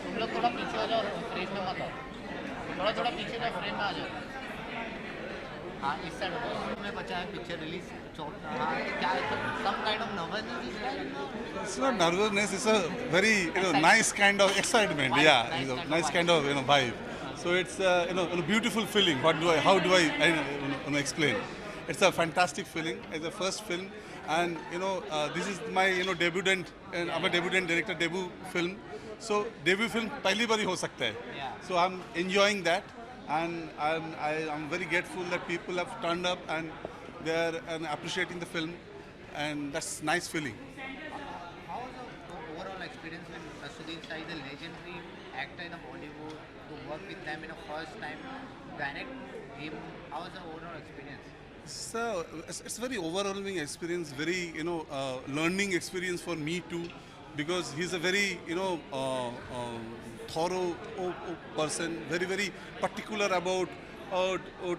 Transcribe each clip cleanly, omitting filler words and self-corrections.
तुम लोग थोड़ा पीछे हो जाओ, फ्रेम में मत आओ, थोड़ा थोड़ा पीछे का फ्रेम में आ जाओ। हाँ इस साइड में बचा है पिक्चर रिलीज। हाँ क्या some kind of nervousness is there? It's not nervousness. It's a very Excitement, nice kind of excitement. vibe, Yeah, nice kind of nice kind vibe. of vibe. So it's a beautiful feeling. How do I explain? It's a fantastic feeling. It's a first film, and this is my debutant, and I'm a debutant director debut film. So debut film पहली बार ही हो सकता है. Yeah. So I'm enjoying that, and I'm very grateful that people have turned up and they're appreciating the film, and that's nice feeling. How was the overall experience when Sudeep Sai is a legendary actor in the Bollywood, to work with them in a first time, direct him? How was the overall experience? So it's very overwhelming experience, very learning experience for me too, because he's a very thorough person, very particular about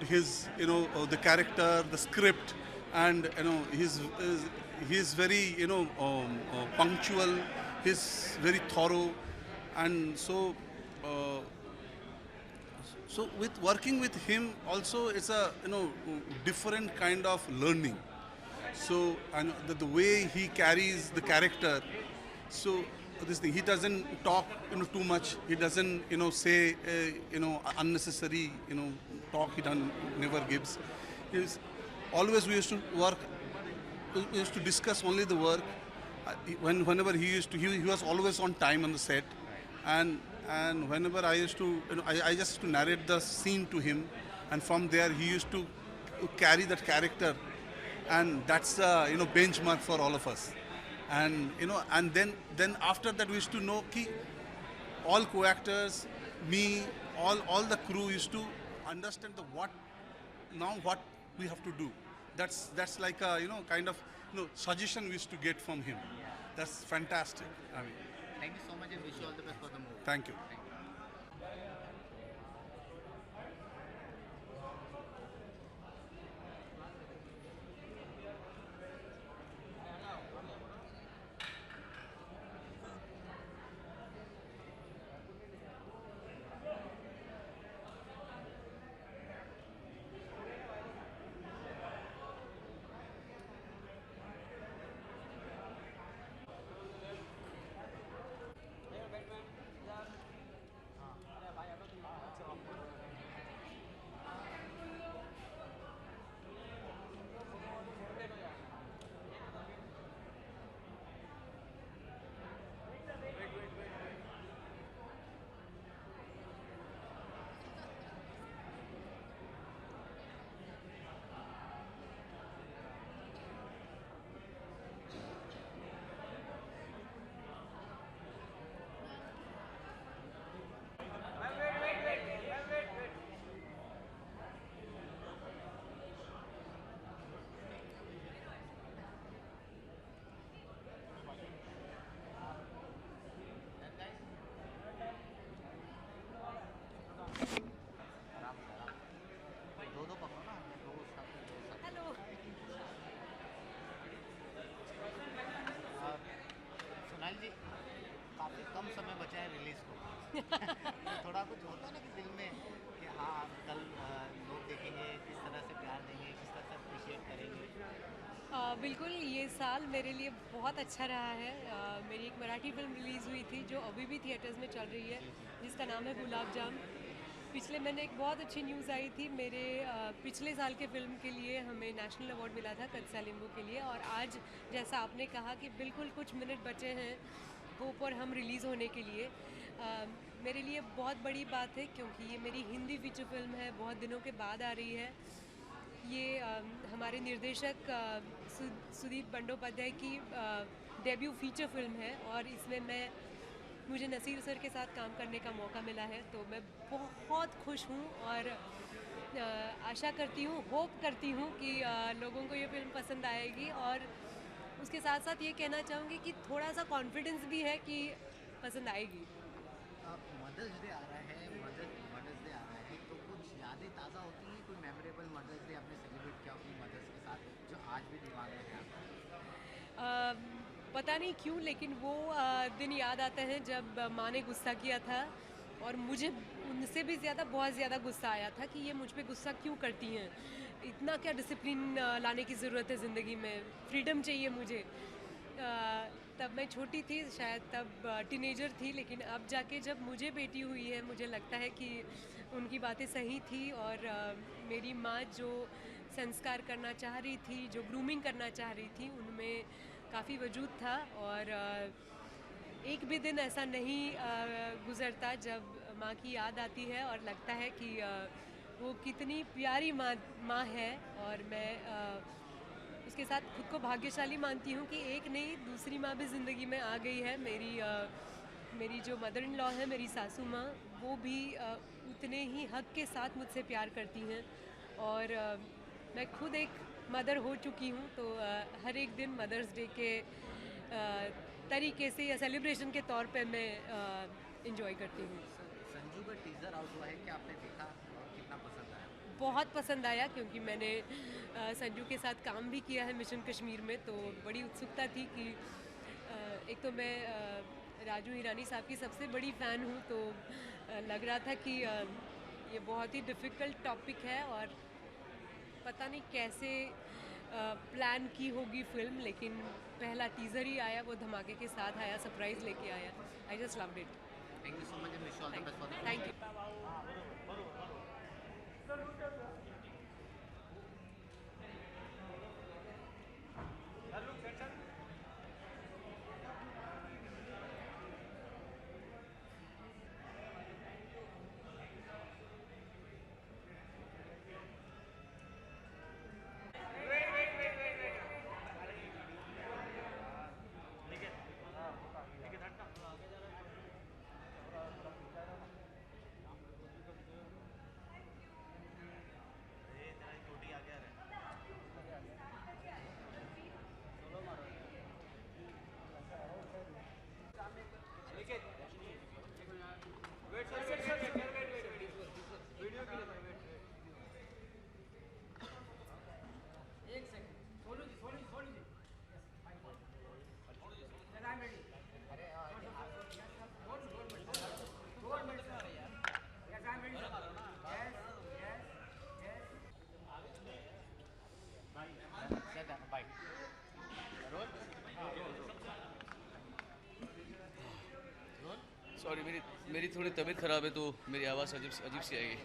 his the character, the script, and he's very punctual, he's very thorough, and uh, so with working with him also it's a different kind of learning. So and the way he carries the character, so this thing he doesn't talk too much, he doesn't say unnecessary talk, he done never gives. He's always, we used to work, we used to discuss only the work. Whenever he was always on time on the set, and whenever I used to I just used to narrate the scene to him, and from there he used to carry that character, and that's the benchmark for all of us. And and then after that we used to know ki all co-actors, me, all the crew used to understand the what we have to do. That's like a kind of suggestion we used to get from him. Yeah. That's fantastic. I mean, Thank you so much and wish you all the best for the movie. thank you. Thank you. आराम से आराम से। दो दो पकड़ो ना, दो साथ। हेलो। और सोनाली जी, काफ़ी कम समय बचा है रिलीज़ को। तो थोड़ा कुछ होता है ना कि दिल में कि हाँ कल लोग देखेंगे, किस तरह से प्यार देंगे, किस तरह से अप्रिशिएट करेंगे। बिल्कुल, ये साल मेरे लिए बहुत अच्छा रहा है। मेरी एक मराठी फ़िल्म रिलीज़ हुई थी जो अभी भी थिएटर्स में चल रही है, जी जी। जिसका नाम है गुलाब जाम। पिछले मैंने एक बहुत अच्छी न्यूज़ आई थी मेरे पिछले साल के फ़िल्म के लिए हमें नेशनल अवार्ड मिला था कच्चा लींबू के लिए, और आज जैसा आपने कहा कि बिल्कुल कुछ मिनट बचे हैं होप और हम रिलीज़ होने के लिए। मेरे लिए बहुत बड़ी बात है क्योंकि ये मेरी हिंदी फीचर फ़िल्म है, बहुत दिनों के बाद आ रही है। ये हमारे निर्देशक सुदीप बंडोपाध्याय की डेब्यू फीचर फिल्म है, और इसमें मुझे नसीर सर के साथ काम करने का मौका मिला है, तो मैं बहुत खुश हूँ और आशा करती हूँ, होप करती हूँ कि लोगों को ये फिल्म पसंद आएगी। और उसके साथ साथ ये कहना चाहूँगी कि थोड़ा सा कॉन्फिडेंस भी है कि पसंद आएगी। मदर्स डे आ रहा है, मदर्स डे आ रहा है, तो कुछ यादें ताज़ा होती हैं? कोई मेमोरेबल मदर्स डे आपने सेलिब्रेट किया अपनी मदर्स के साथ जो आज भी दिमाग में है आपके? पता नहीं क्यों लेकिन वो दिन याद आते हैं जब माँ ने गुस्सा किया था और मुझे उनसे भी ज़्यादा बहुत ज़्यादा गुस्सा आया था कि ये मुझ पे गुस्सा क्यों करती हैं, इतना क्या डिसिप्लिन लाने की ज़रूरत है ज़िंदगी में, फ्रीडम चाहिए मुझे। तब मैं छोटी थी शायद, तब टीनेजर थी, लेकिन अब जाके जब मुझे बेटी हुई है मुझे लगता है कि उनकी बातें सही थी और मेरी माँ जो संस्कार करना चाह रही थी, जो ग्रूमिंग करना चाह रही थी, उनमें काफ़ी वजूद था। और एक भी दिन ऐसा नहीं गुज़रता जब माँ की याद आती है और लगता है कि वो कितनी प्यारी माँ है। और मैं उसके साथ खुद को भाग्यशाली मानती हूँ कि एक नहीं दूसरी माँ भी ज़िंदगी में आ गई है। मेरी जो मदर इन लॉ है, मेरी सासू माँ, वो भी उतने ही हक के साथ मुझसे प्यार करती हैं। और मैं खुद एक मदर हो चुकी हूँ, तो हर एक दिन मदर्स डे के तरीके से या सेलिब्रेशन के तौर पे मैं इंजॉय करती हूँ। संजू का टीजर आउट हुआ है, क्या आपने देखा और कितना पसंद आया? बहुत पसंद आया क्योंकि मैंने संजू के साथ काम भी किया है मिशन कश्मीर में, तो बड़ी उत्सुकता थी कि एक तो मैं राजू हिरानी साहब की सबसे बड़ी फ़ैन हूँ, तो लग रहा था कि ये बहुत ही डिफ़िकल्ट टॉपिक है और पता नहीं कैसे प्लान की होगी फिल्म, लेकिन पहला टीज़र ही आया, वो धमाके के साथ आया, सरप्राइज़ लेके आया। I just loved it. Thank you so much and wish all the best for the thank you. Bye. Role role. Sorry, मेरी मेरी थोड़ी तबीयत ख़राब है तो मेरी आवाज़ अजीब अजीब सी आएगी।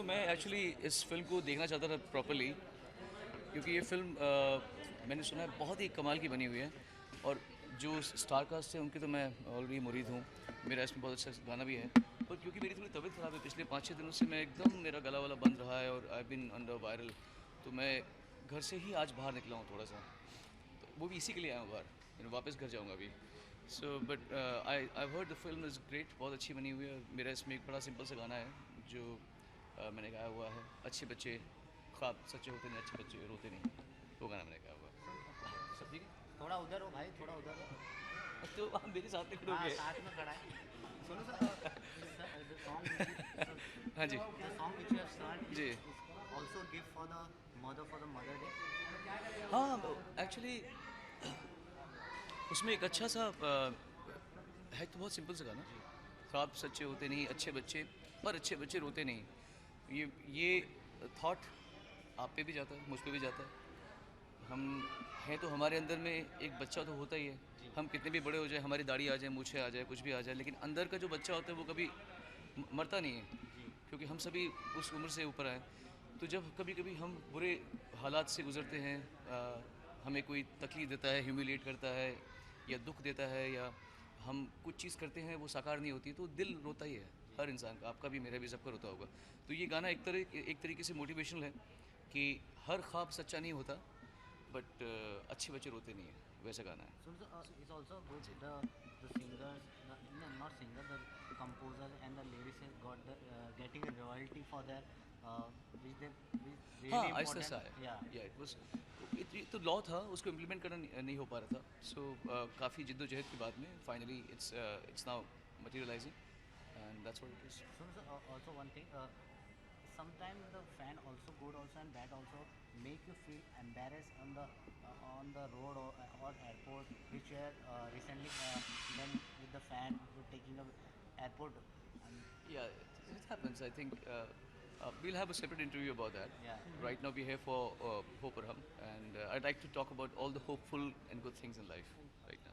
मैं एक्चुअली इस फिल्म को देखना चाहता था प्रॉपरली, क्योंकि ये फिल्म मैंने सुना है बहुत ही कमाल की बनी हुई है और जो स्टार कास्ट है उनकी तो मैं ऑलरेडी मुरीद हूँ। मेरा इसमें बहुत अच्छा गाना भी है, पर क्योंकि मेरी थोड़ी तबीयत ख़राब है पिछले 5-6 दिनों से, मैं एकदम मेरा गला वाला बंद रहा है और आई बिन अंडर वायरल, तो मैं घर से ही आज बाहर निकला हूँ थोड़ा सा, तो वो भी इसी के लिए आया हूँ बाहर, वापस घर जाऊँगा अभी। So but I heard the film is great, बहुत अच्छी बनी हुई है। और मेरा इसमें एक बड़ा सिंपल सा गाना है जो मैंने गाया हुआ है, अच्छे बच्चे ख्वाब सच्चे होते नहीं, अच्छे बच्चे रोते नहीं, वो गाना मैंने गाया हुआ है। सब ठीक है? थोड़ा उधर हो भाई, थोड़ा उधर हो। तो आप मेरे साथ में हाँ, खड़ोगे? साथ में खड़ा है। सुनो सर, the song हाँ जी the song which you have sung जी। is also gift for the mother day. हाँ, एक्चुअली उसमें एक अच्छा सा है, तो बहुत सिंपल सा गाना, ख्वाब सच्चे होते नहीं, अच्छे बच्चे पर अच्छे बच्चे रोते नहीं। ये थॉट आप पे भी जाता है, मुझ पे भी जाता है। हम हैं तो हमारे अंदर में एक बच्चा तो होता ही है, हम कितने भी बड़े हो जाए, हमारी दाढ़ी आ जाए, मूछें आ जाए, कुछ भी आ जाए, लेकिन अंदर का जो बच्चा होता है वो कभी मरता नहीं है, क्योंकि हम सभी उस उम्र से ऊपर आए। तो जब कभी कभी हम बुरे हालात से गुजरते हैं, हमें कोई तकलीफ देता है, ह्यूमिलेट करता है या दुख देता है, या हम कुछ चीज़ करते हैं वो साकार नहीं होती, तो दिल रोता ही है हर इंसान का, आपका भी, मेरा भी, सबका रोता होगा। तो ये गाना एक तरीके से मोटिवेशनल है कि हर ख्वाब सच्चा नहीं होता, बट अच्छे बच्चे रोते नहीं है, वैसा गाना है। So it's also good. The singers, no, not singer, the composer and the lyricist got the getting a royalty for their which really हाँ, important. आहिस्ता सा है। Yeah. इट वाज, तो लॉ था, उसको इम्प्लीमेंट करना नहीं हो पा रहा था। सो काफ़ी जिद्दोजहद के बाद में finally it's now materialising, and that's what it is. So, sir, also one thing, sometimes the fan also good also and bad also make you feel embarrassed on the road or airport, which you have recently done with the fan, with taking a airport. Um, Yeah, it happens. I think we'll have a separate interview about that. Yeah. Right now we're here for Hopuram, and I'd like to talk about all the hopeful and good things in life right now.